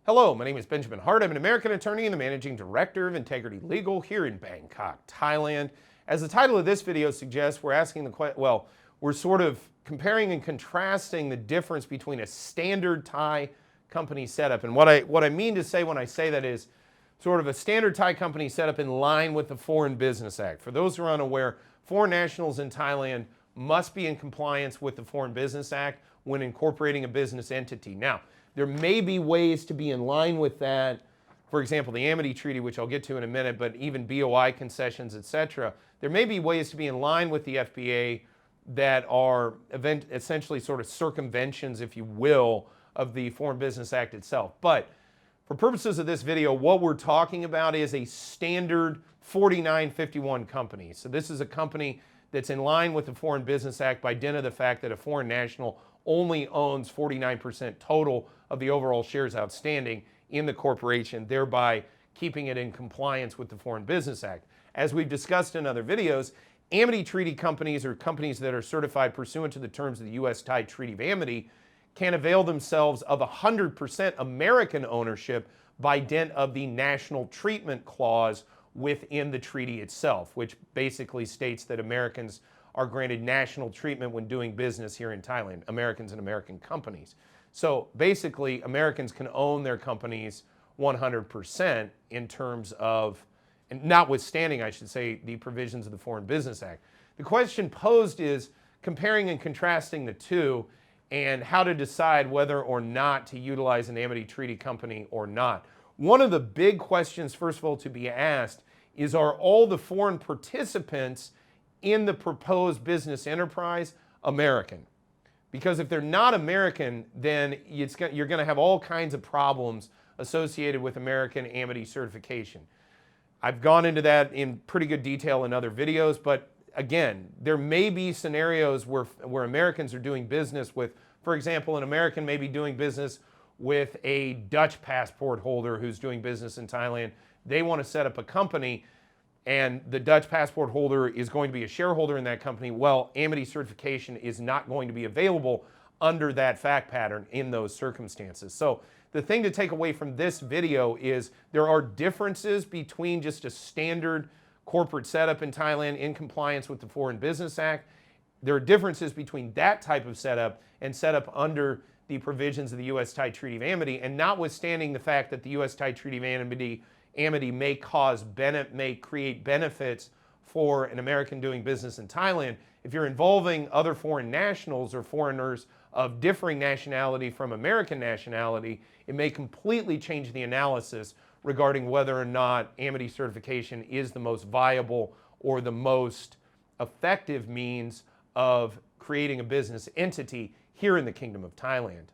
Hello, my name is Benjamin Hart. I'm an American attorney and the managing director of Integrity Legal here in Bangkok, Thailand. As the title of this video suggests, we're asking the question, we're sort of comparing and contrasting the difference between a standard Thai company setup. And what I mean to say when I say that is sort of a standard Thai company setup in line with the Foreign Business Act. For those who are unaware, foreign nationals in Thailand must be in compliance with the Foreign Business Act when incorporating a business entity. Now, there may be ways to be in line with that. For example, the Amity Treaty, which I'll get to in a minute, but even BOI concessions, etc. There may be ways to be in line with the FBA that are essentially sort of circumventions, if you will, of the Foreign Business Act itself. But for purposes of this video, what we're talking about is a standard 4951 company. So this is a company that's in line with the Foreign Business Act by dint of the fact that a foreign national only owns 49% total of the overall shares outstanding in the corporation, thereby keeping it in compliance with the Foreign Business Act. As we've discussed in other videos, Amity Treaty companies or companies that are certified pursuant to the terms of the US-Thai Treaty of Amity can avail themselves of 100% American ownership by dint of the national treatment clause within the treaty itself, which basically states that Americans are granted national treatment when doing business here in Thailand, Americans and American companies. So basically, Americans can own their companies 100% in terms of, and notwithstanding, I should say, the provisions of the Foreign Business Act. The question posed is comparing and contrasting the two and how to decide whether or not to utilize an Amity Treaty company or not. One of the big questions, first of all, to be asked is, are all the foreign participants in the proposed business enterprise American? Because if they're not American, then you're going to have all kinds of problems associated with American Amity certification. I've gone into that in pretty good detail in other videos, but again, there may be scenarios where Americans are doing business with, for example, an American may be doing business with a Dutch passport holder who's doing business in Thailand. They want to set up a company, and the Dutch passport holder is going to be a shareholder in that company. Well, Amity certification is not going to be available under that fact pattern in those circumstances. So the thing to take away from this video is there are differences between just a standard corporate setup in Thailand in compliance with the Foreign Business Act. There are differences between that type of setup and setup under the provisions of the US-Thai Treaty of Amity, and notwithstanding the fact that the US-Thai Treaty of Amity may create benefits for an American doing business in Thailand, if you're involving other foreign nationals or foreigners of differing nationality from American nationality, it may completely change the analysis regarding whether or not Amity certification is the most viable or the most effective means of creating a business entity here in the Kingdom of Thailand.